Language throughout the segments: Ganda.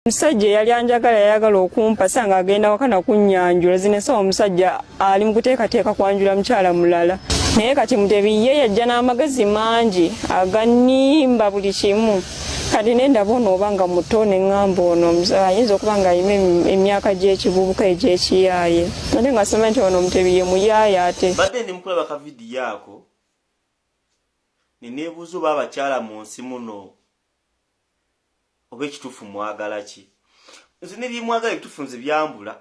Musajja yali anjagala yayagala okumpa sanga agenda wakana kunyanjula zine so omusajja ali mu kuteekateeka kwanjula mukyala mulala naye kati Mutebi ye yajja n'amagezi mangi aganimba buli kimu kati nendaba ono obanga muto ne ŋŋamba ono ayinza okuba nga alina emyaka gy'ekivubuka egy'ekiyaaye ate nga soma nti ono Mutebi ye muyaaye ate badde ndi mukulaba ka vidiyo ako neneebuuza oba abakyala mu nsi muno oba ekituufu mwagala ki nze ne byemwagala ebituufu nze byambula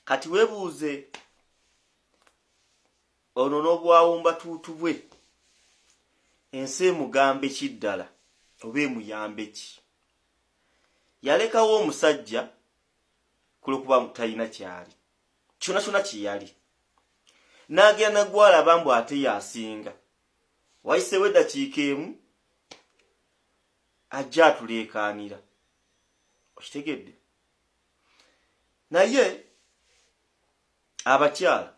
kati weebuuze ono n'obwawumba tuutu bwe ensi emugambe ki ddala oba emuyambe ki yalekawo omusajja kulwokuba talina kyali kyona kyona kyeyali n'agenda nagwalaba mbu ate yasinga wayiseewo eddakiika emu ajja atuleekaanira okitegedde naye abakyala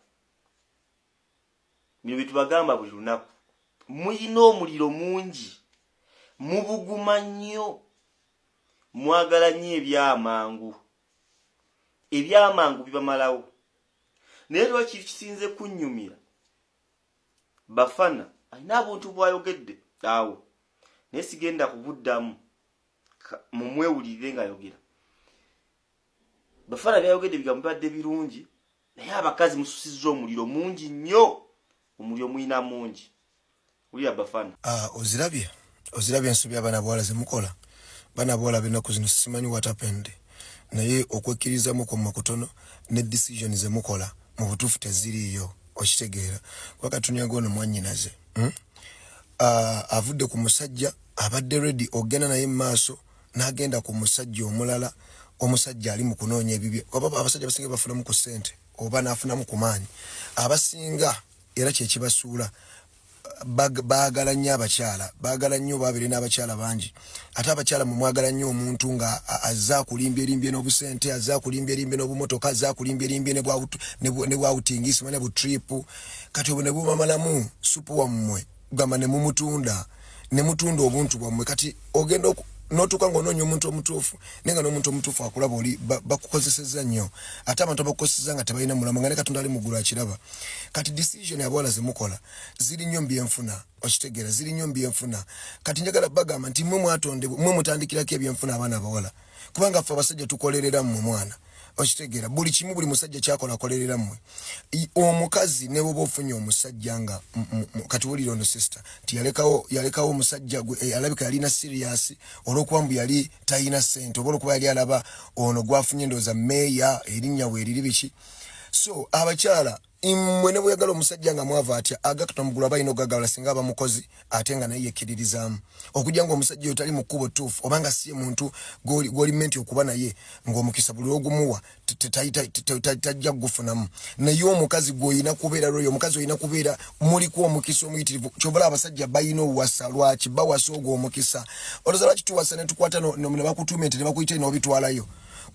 bino bye tubagamba buli lunaku muyina omuliro mungi mubuguma nnyo mwagala nnyo ebyamangu bibamalawo naye lwaki kisinze kunnyumira Bafana alina abuntu bw'ayogedde awo naye sigenda kubuddamu mumwewulirire ng'ayogera Bafana byayogedde bigambo bibadde birungi naye abakazi mususizza omuliro mungi nnyo omuliro muyina mungi ulira Bafana ozirabye ensobi abaana bawala zemukola baana bawala b'ennaku zino simanyi what happened naye okwekkirizamu kwamwe kutono ne decision zemukola mu butuufu teziriiyo okitegeera wakatunyanga ono mwannyinaze avudde ku musajja abadde ready ogenda naye maaso n'agenda ku musajja omulala omusajja ali mu kunoonya ebibye abasajja basinga bafunamu ku ssente oba n'afunamu ku maanyi abasinga era kyekibasuula baagala nnyo abakyala baagala nnyo baabire n'abakyala bangi ate abakyala mumwagala nnyo omuntu nga azza kulimbye n'obusente azza kulimbye n'obumotoka azza kulimbye ne bwawutingi simanya butripu kati obwo ne bumamalamu supu wammwe gamba ne mumutunda ne mutunda obuntu bwammwe kati ogenda notuka ng'onoonya omuntu omutuufu naye nga n'omuntu omutuufu akulaba oli bakukozesezza nnyo ate abantu abakukozesezza nga tebalina mulamu nga ne Katonda ali muggulu akiraba kati decision abawala zemukola ziri nnyo mbyenfuna okitegeera ziri nnyo mbyenfuna kati njagala bagamba nti mmwe mwatondebwa mmwe mutandikirako ebyenfuna abaana abawala kubanga ffe abasajja tukolerera mmwe mwana okitegeera buli kimu buli musajja kyakola akolerera mmwe omukazi ne bwoba ofunye omusajja nga kati wulira ono sister nti yalekawo omusajja alabika yalina serious olw'okuba mbu yali talina ssente oba olw'okuba yali alaba ono gwafunye endowooza meeya erinnya we eriri biki so abakyala mmwe ne bweyagala omusajja nga mwava atya agakata mugulu abalina ogagawula singa aba mukozi ate nga naye yekkiririzaamu okujja nga omusajja oyo tali mu kkubo ttuufu obanga si ye muntu gw'oli menti okuba naye ng'omukisa buli ogumuwa tajja kugufunamu naye omukazi gw'olina kubeera lwoyo omukazi olina kubeera muliko omukisa omuyitirivu kyobala abasajja balina owasa lwaki bawasa ogwo omukisa olowooza lwaki tuwasa ne tukwata ne bakutuuma ente ne bakuyita n'obitwalayo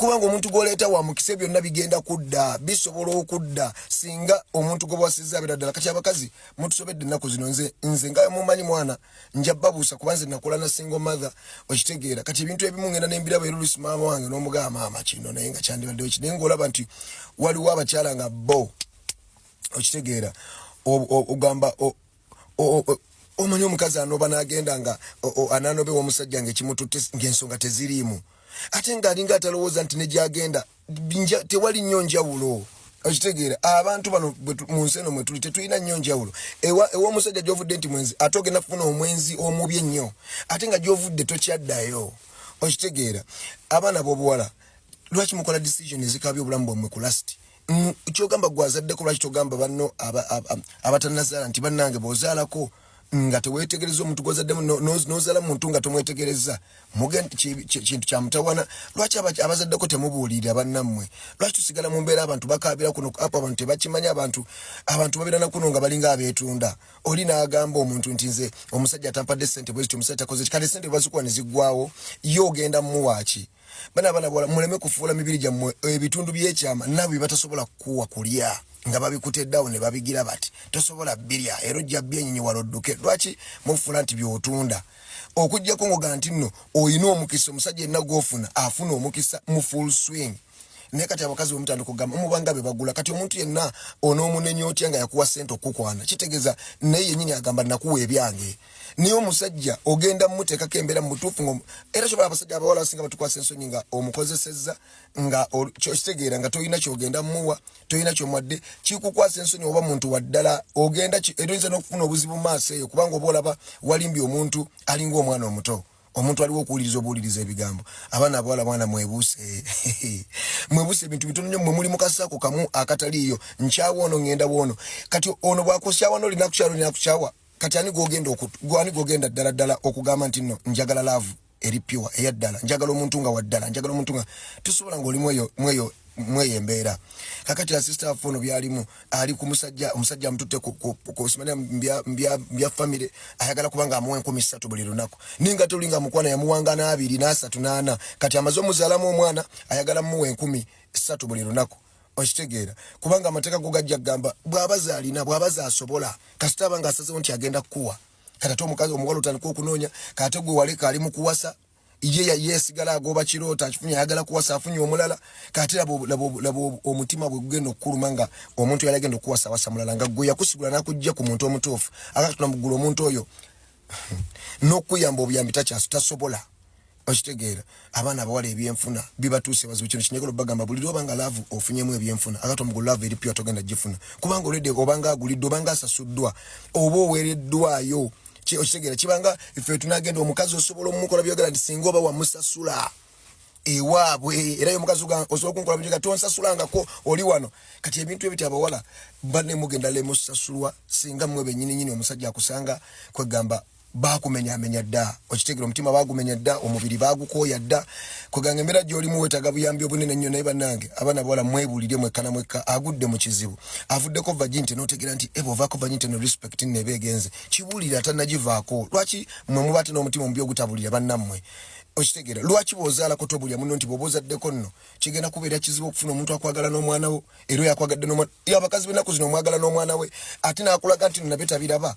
kubanga omuntu gw'oleeta wa mukisa byonna bigenda kudda bisobola okudda singa omuntu gwe bwasizza abeera ddala kati abakazi mutusobedde ennaku zino nze nga mumanyi mwana nja babuusa kuba nze nakola na single mother okitegeera kati ebintu ebimu ngenda n'embirabo erulusi maama wange n'omugamba maama kino naye nga kyandibaddewo ki naye ng'olaba nti waliwo abakyala nga bo okitegeera ogamba omanyi omukazi anoba n'agenda nga ananobewa omusajja ng'ekimututte ng'ensonga teziriimu ate ng'alinga atalowooza nti ne gyagenda tewali nnyo njawulo okitegeera abantu bano mu nsi eno mwe tuli tetulina nnyo njawulo ewa omusajja gy'ovudde nti mwenzi ate ogenda kufuna omwenzi omubi ennyo ate nga gy'ovudde tokyaddayo okitegeera abaana b'obuwala lwaki mukola decision ezikabya obulamu bwammwe ku lasti kyogamba gwazaddeko lwaki togamba banno abatannazaala nti bannange b'ozaalako nga tewetegereza omuntu gwozaddemu n'ozaala muntu nga tomwetegereza kintu kya mutawana lwaki abazaddeko temubuulirira bannammwe lwaki tusigala mu mbeera abantu bakaabira kuno apo abantu tebakimanyi abantu babeera nakuno nga balinga abeetunda oli n'agamba omuntu nti nze omusajja atampadde ssente bweziti omusajja takoze kale ssente bwazikuwa ne ziggwawo ye ogenda mmuwaaki bana bwala muleme kufuula mibiri gyammwe ebitundu by'ekyama nabo batasobola kukuwa kulya nga babikuteddawo ne babigira bati tosobola birya era ojja byennyinyi walodduke lwaki mufuna nti byotunda okujja ko ngoga ntino oyina omukisa omusajja enna gofuna afuna omukisa mu full swing ne kati abakazi omutandiko gamba mubanga be bagula kati omuntu yenna onoomunenye otya nga yakuwa sente okukwana kitegeza naye nyinyi agamba nakuwa ebyange niyo omusajja ogenda mmuteeka kembera mutufu ngo era choba abasajja abawala singa batukwasa ensonyi nga omukozesezza nga kitegeera nga toyina kyogenda muwa toyina kyomwadde kikukwasa ensonyi oba muntu waddala ogenda edoyinza n'okufuna obuzibu mu maaso eyo kubanga oba olaba walimbi omuntu alinga omwana omuto omuntu aliwo okuwuliriza obuwuliriza ebigambo abaana abawala mwana mwebuse mwebuse ebintu bitono nnyo mwe muli mukasaako kamu akataliiyo nkyawa ono ngenda bwono kati ono bwakukyawa n'olina kukyalo olina kukyawa kati ani gogenda ddala okugamba nti nno njagala laavu eri pure eyaddala njagala omuntu nga waddala njagala omuntu nga tusobola ng'oli mweyo embeera kakati la sister afono byalimu ali ku omusajja amututte ku simanya mbya family ayagala kubanga amuwe 13 buli lunaku ninga tulinga mukwana yamuwanga na 2 na 3 na 4 kati amazo muzalamu omwana ayagala muwe 13 buli lunaku okitegeera kubanga amateeka gogajja gamba bwabaza alina bwabaza asobola kasita banga asaze nti agenda kuwa kata omukazi omugalo utandika okunoonya kate gwe waleka ali mu kuwasa yesigala agoba kirota akifunya ayagala kuwasa afunye omulala kate labo omutima bwe gugenda okukuluma nga omuntu yalagenda okuwasa wasa mulala nga gwe yakusigula nakujja ku muntu omutuufu akatuna mugula omuntu oyo n'okuyamba obuyambi tasobola okitegeera abaana abawala ebyenfuna bibatuuse bazibu kino kinyegolo bagamba buli lwobanga laavu ofunyemu ebyenfuna akati omugulu laavu eri pure togenda gifuna kubanga olwedde obanga agulidde obanga asasuddwa oba oweereddwayo okitegeera kibanga ife tunagenda omukazi osobola omukola byogera nti singa oba wamusasula ewaabwe era omukazi osobola okunkola byogera tonsasulangako oli wano kati ebintu ebiti abawala banne mugenda lemusasulwa singa mmwe bennyini omusajja akusanga kwegamba bakumenya dda okitegeera omutima bagumenya dda omubiri bagukooya dda kweganga embeera gy'olimu weetaga buyambi obunene nnyo naye bannange abaana bawala mwebulire mwekana mwekka agudde mu kizibu avuddeko vaginte n'otegeera nti ovaako vaginte no respect nneeba egenze kibuulire atannagivaako lwaki mmwe mubaate n'omutima omubi ogutabulira bannammwe okitegeera lwaki bw'ozaalako tobulya muno nti bw'oba ozaddeko nno kigenda kubeera kizibu okufuna omuntu akwagala n'omwana wo era oyo akwagadde n'omwana abakazi b'ennaku zino omwagala n'omwana we ate n'akulaga nti nno nabyo tabiraba